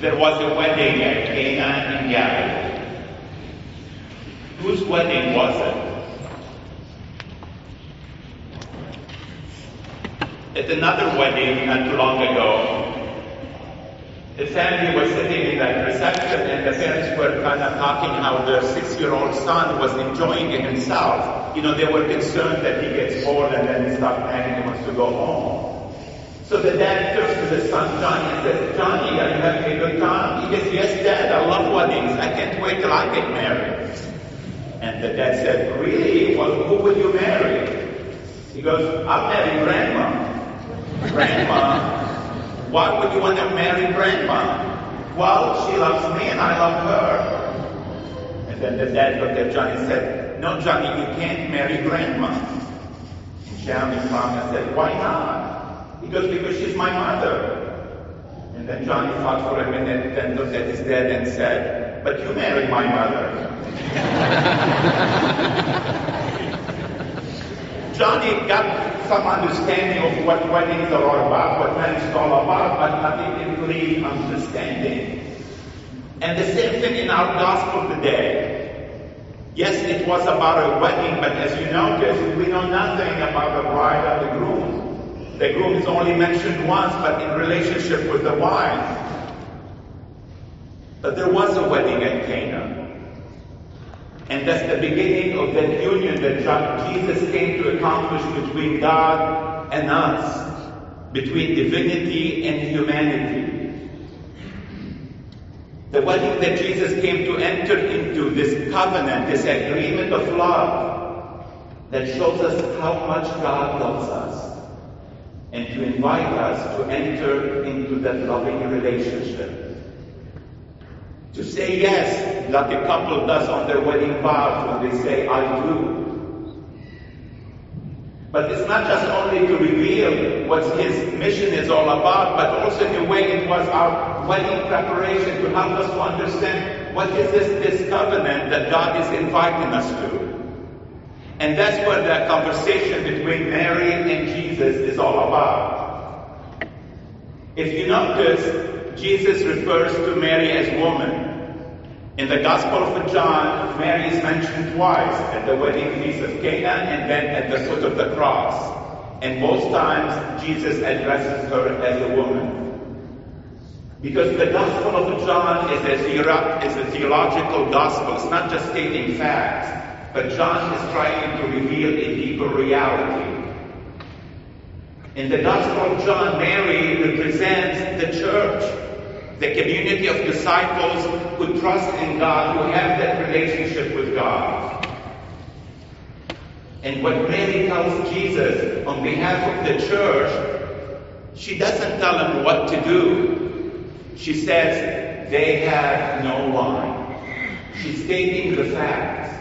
there was a wedding at Cana in Galilee. Whose wedding was it? At another wedding not too long ago, the family was sitting in that reception and the parents were kind of talking how their 6-year-old son was enjoying himself. You know, they were concerned that he gets bored and then he starts nagging and wants to go home. So the dad turns to the son, Johnny, and says, Johnny, are you having a good time? He goes, yes, Dad, I love weddings. I can't wait till I get married. And the dad said, really? Well, who will you marry? He goes, I'll marry Grandma. Grandma? Why would you want to marry Grandma? Well, she loves me and I love her. And then the dad looked at Johnny and said, no, Johnny, you can't marry Grandma. And Johnny frowned and said, why not? He goes, because she's my mother. And then Johnny thought for a minute, then looked at his dad and said, but you married my mother. Johnny got some understanding of what weddings are all about, what marriage is all about, but not really understanding. And the same thing in our gospel today. Yes, it was about a wedding, but as you notice, we know nothing about the bride or the groom. The groom is only mentioned once, but in relationship with the wife. But there was a wedding at Cana. And that's the beginning of that union that Jesus came to accomplish between God and us, between divinity and humanity. The wedding that Jesus came to enter into, this covenant, this agreement of love, that shows us how much God loves us, and to invite us to enter into that loving relationship. To say yes, like a couple does on their wedding vows when they say, I do. But it's not just only to reveal what his mission is all about, but also in a way it was our wedding preparation to help us to understand what is this covenant that God is inviting us to. And that's what the conversation between Mary and Jesus is all about. If you notice, Jesus refers to Mary as woman. In the Gospel of John, Mary is mentioned twice, at the wedding feast of Cana and then at the foot of the cross. And both times, Jesus addresses her as a woman. Because the Gospel of John is a theological gospel. It's not just stating facts, but John is trying to reveal a deeper reality. In the Gospel of John, Mary represents the church, the community of disciples who trust in God, who have that relationship with God. And what Mary tells Jesus on behalf of the church, she doesn't tell him what to do. She says, they have no wine. She's stating the facts.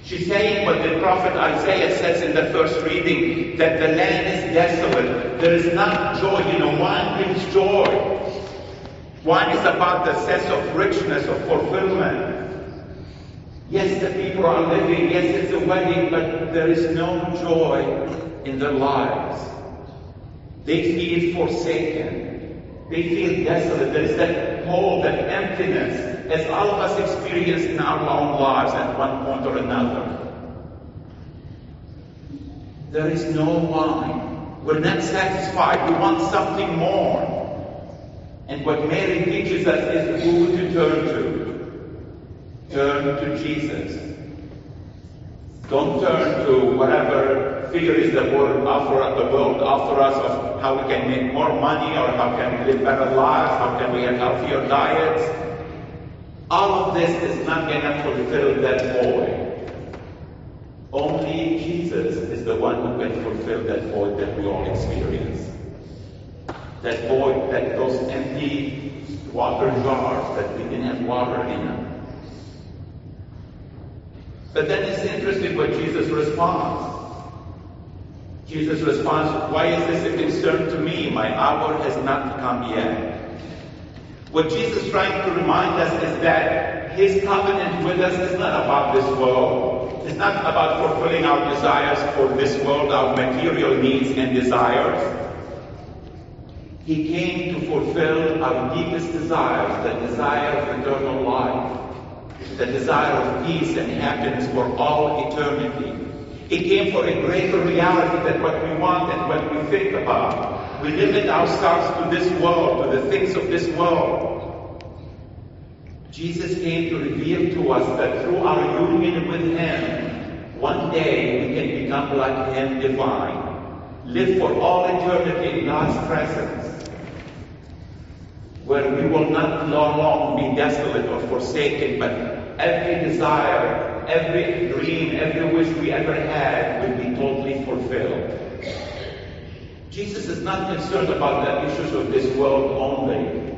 She's saying what the prophet Isaiah says in the first reading, that the land is desolate. There is not joy. You know, wine brings joy. Wine is about the sense of richness, of fulfillment. Yes, the people are living. Yes, it's a wedding, but there is no joy in their lives. They feel forsaken. They feel desolate. There is that hole, that emptiness, as all of us experience in our own lives at one point or another. There is no wine. We're not satisfied. We want something more. And what Mary teaches us is who to turn to. Turn to Jesus. Don't turn to whatever figures the world offer us of how we can make more money or how can we live better lives, how can we have healthier diets. All of this is not going to fulfill that void. Only Jesus is the one who can fulfill that void that we all experience. That void, that those empty water jars that we didn't have water in them. But then it's interesting what Jesus responds. Jesus responds, why is this a concern to me? My hour has not come yet. What Jesus is trying to remind us is that his covenant with us is not about this world. It's not about fulfilling our desires for this world, our material needs and desires. He came to fulfill our deepest desires, the desire of eternal life, the desire of peace and happiness for all eternity. He came for a greater reality than what we want and what we think about. We limit ourselves to this world, to the things of this world. Jesus came to reveal to us that through our union with Him, one day we can become like Him, divine. Live for all eternity in God's presence, where we will not long be desolate or forsaken, but every desire, every dream, every wish we ever had will be totally fulfilled. Jesus is not concerned about the issues of this world only.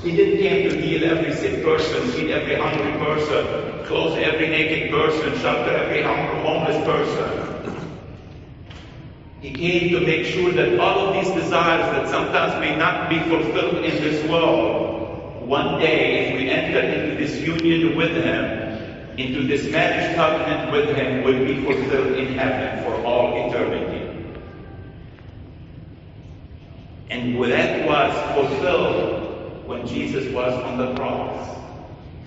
He didn't came to heal every sick person, feed every hungry person, clothe every naked person, shelter every homeless person. He came to make sure that all of these desires that sometimes may not be fulfilled in this world, one day, if we enter into this union with Him, into this marriage covenant with Him, will be fulfilled in heaven for all eternity. And that was fulfilled when Jesus was on the cross.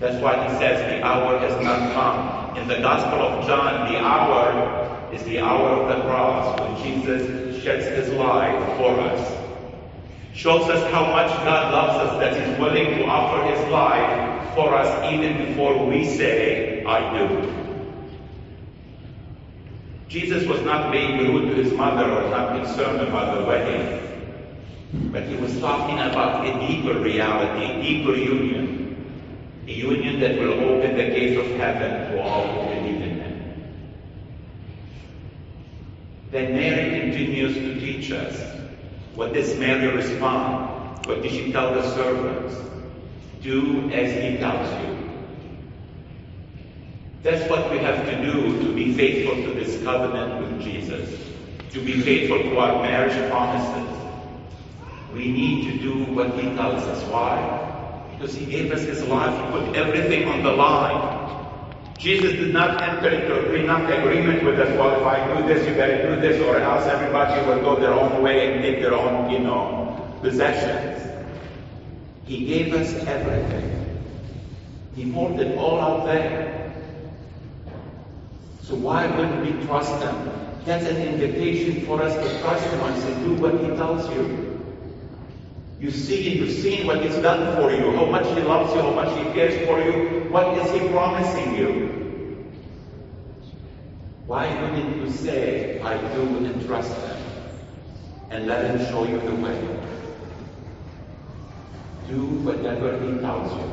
That's why He says the hour has not come. In the Gospel of John, the hour is the hour of the cross, when Jesus sheds His life for us. Shows us how much God loves us, that He's willing to offer His life for us even before we say, I do. Jesus was not being rude to His mother or not concerned about the wedding, but He was talking about a deeper reality, a deeper union, a union that will open the gates of heaven to all who believe in Him. Then Mary continues to teach us. What does Mary respond? What did she tell the servants? Do as He tells you. That's what we have to do to be faithful to this covenant with Jesus, to be faithful to our marriage promises. We need to do what He tells us. Why? Because He gave us His life. He put everything on the line. Jesus did not enter into a prenup agreement with us. Well, if I do this, you better do this, or else everybody will go their own way and take their own, possessions. He gave us everything. He poured it all out there. So why wouldn't we trust Him? That's an invitation for us to trust Him and say, do what He tells you. You've seen what He's done for you, how much He loves you, how much He cares for you. What is He promising you? Why wouldn't you say, I do, and trust Him, and let Him show you the way? Do whatever He tells you.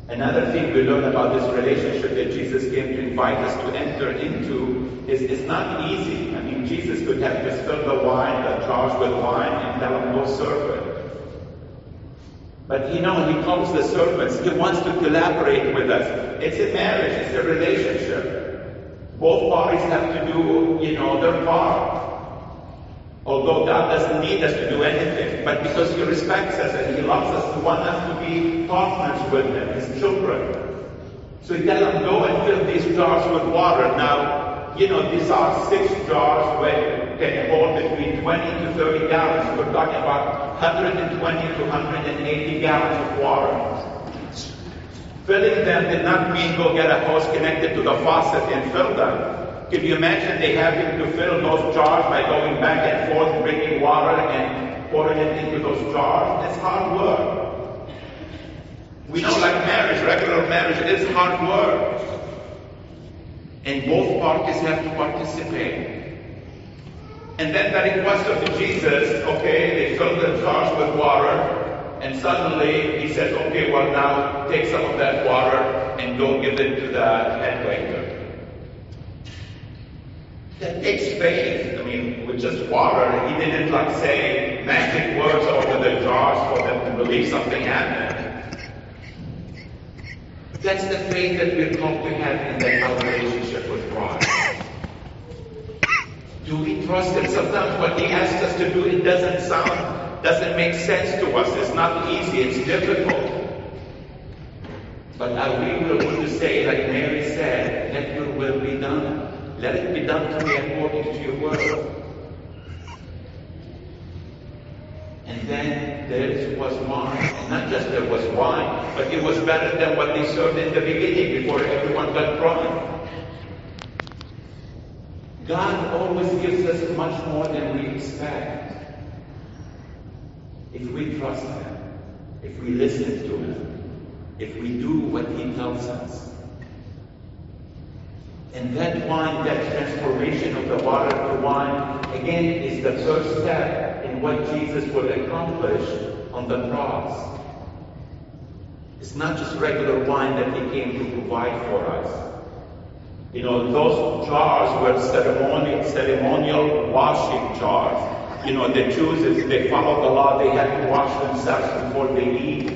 Another thing we learn about this relationship that Jesus came to invite us to enter into is it's not easy. I mean, Jesus could have just filled the jars with wine, and tell them, go serve it. But He calls the servants. He wants to collaborate with us. It's a marriage, it's a relationship. Both parties have to do, their part. Although God doesn't need us to do anything, but because He respects us and He loves us, He wants us to be partners with Him, His children. So He tells them, go and fill these jars with water. Now, these are 6 jars where can hold between 20 to 30 gallons. We're talking about 120 to 180 gallons of water. Filling them did not mean go get a hose connected to the faucet and fill them. Can you imagine they having to fill those jars by going back and forth, bringing water and pouring it into those jars? It's hard work. We know like marriage, regular marriage is hard work. And both parties have to participate. And then the request of Jesus, okay, they filled the jars with water, and suddenly He says, okay, well now take some of that water and go give it to the head waiter. That takes faith. I mean, with just water, He didn't say magic words over the jars for them to believe something happened. That's the faith that we're called to have in that relationship with Christ. Do we trust Him? Sometimes what He asks us to do, it doesn't make sense to us. It's not easy, it's difficult. But are we willing to say, like Mary said, let your will be done? Let it be done to me according to your word. then there was wine. And not just there was wine, but it was better than what they served in the beginning before everyone got drunk. God always gives us much more than we expect. If we trust Him, if we listen to Him, if we do what He tells us. And that wine, that transformation of the water to wine, again, is the first step in what Jesus would accomplish on the cross. It's not just regular wine that He came to provide for us. You know, those jars were ceremonial washing jars. You know, the Jews, if they followed the law, they had to wash themselves before they eat.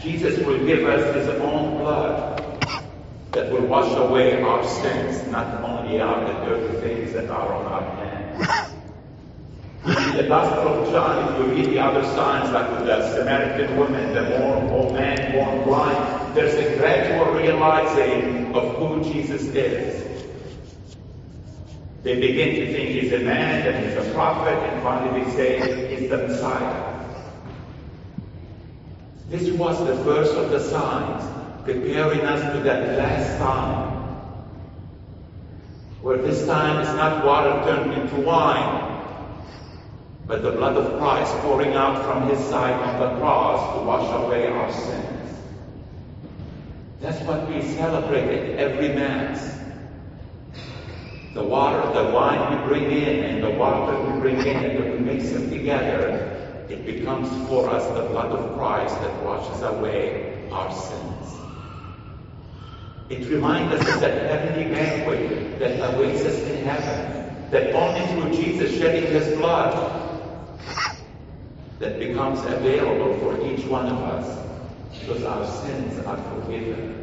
Jesus will give us His own blood that will wash away our sins, not only our dirty things that are on our hands. In the Gospel of John, if you read the other signs, like with the Samaritan woman, the old man born blind, there's a gradual realizing of who Jesus is. They begin to think He's a man, that He's a prophet, and finally they say He's the Messiah. This was the first of the signs, preparing us to that last time, where this time is not water turned into wine, but the blood of Christ pouring out from His side on the cross to wash away our sins. That's what we celebrate at every Mass. The water, the wine we bring in, and the water we bring in, and when we mix them together, it becomes for us the blood of Christ that washes away our sins. It reminds us of that heavenly banquet that awaits us in heaven, that only through Jesus shedding His blood that becomes available for each one of us, because our sins are forgiven.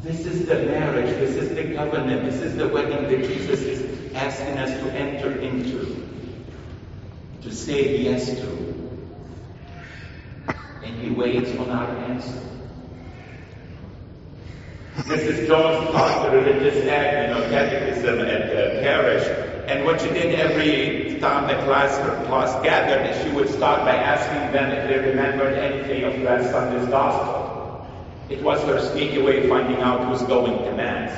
This is the marriage, this is the covenant, this is the wedding that Jesus is asking us to enter into, to say yes to. And He waits on our answer. Mrs. Jones taught the religious catechism at the parish, and what she did every time the class gathered is she would start by asking them if they remembered anything of last Sunday's gospel. It was her sneaky way of finding out who's going to Mass.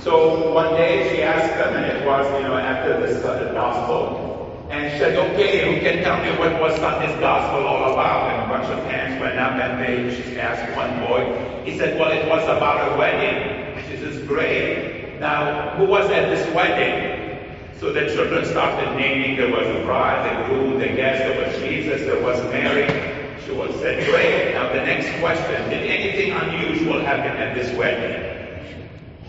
So one day she asked them, and it was, after the gospel, and she said, okay, who can tell me what was Sunday's gospel all about? And a bunch of hands went up, and she asked one boy. He said, well, it was about a wedding. She says, great. Now, who was at this wedding? So the children started naming. There was a bride, the groom, the guest, there was Jesus, there was Mary. She said, great. Now the next question, did anything unusual happen at this wedding?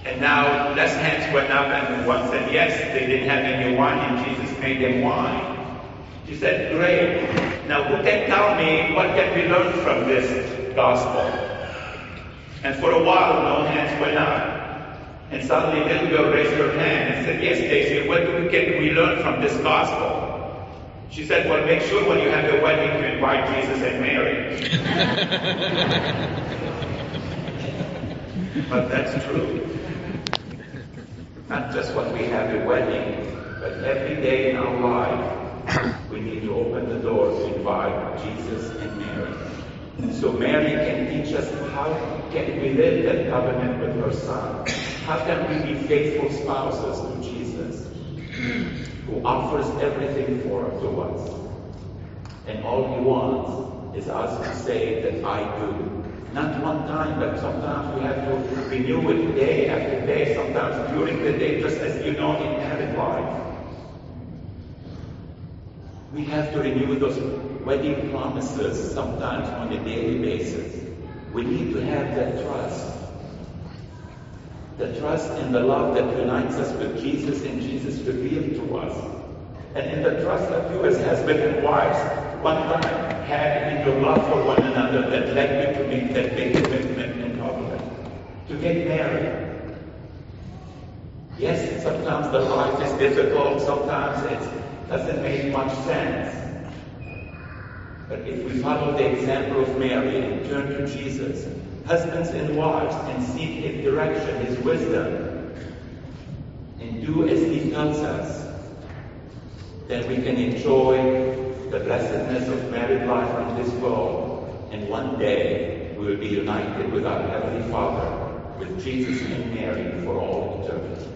And now less hands went up, and one said, yes, they didn't have any wine, and Jesus made them wine. She said, great. Now who can tell me what can we learn from this gospel? And for a while, no hands went up. And suddenly a little girl raised her hand and said, yes, Stacy, what can we learn from this gospel? She said, well, make sure when you have the wedding to invite Jesus and Mary. But that's true. Not just when we have a wedding, but every day in our life, we need to open the door to invite Jesus and Mary. And so Mary can teach us how can we live that covenant with her Son. How can we be faithful spouses to Jesus, who offers everything to us? And all He wants is us to say that I do. Not one time, but sometimes we have to renew it day after day, sometimes during the day, just as in married life. We have to renew those wedding promises sometimes on a daily basis. We need to have that trust. The trust and the love that unites us with Jesus and Jesus revealed to us. And in the trust that you as husband and wives one time had in your love for one another that led you to make that big commitment in covenant, to get married. Yes, sometimes the life is difficult, sometimes it doesn't make much sense. But if we follow the example of Mary and turn to Jesus, husbands and wives, and seek His direction, His wisdom, and do as He tells us, that we can enjoy the blessedness of married life in this world, and one day we will be united with our Heavenly Father, with Jesus and Mary for all eternity.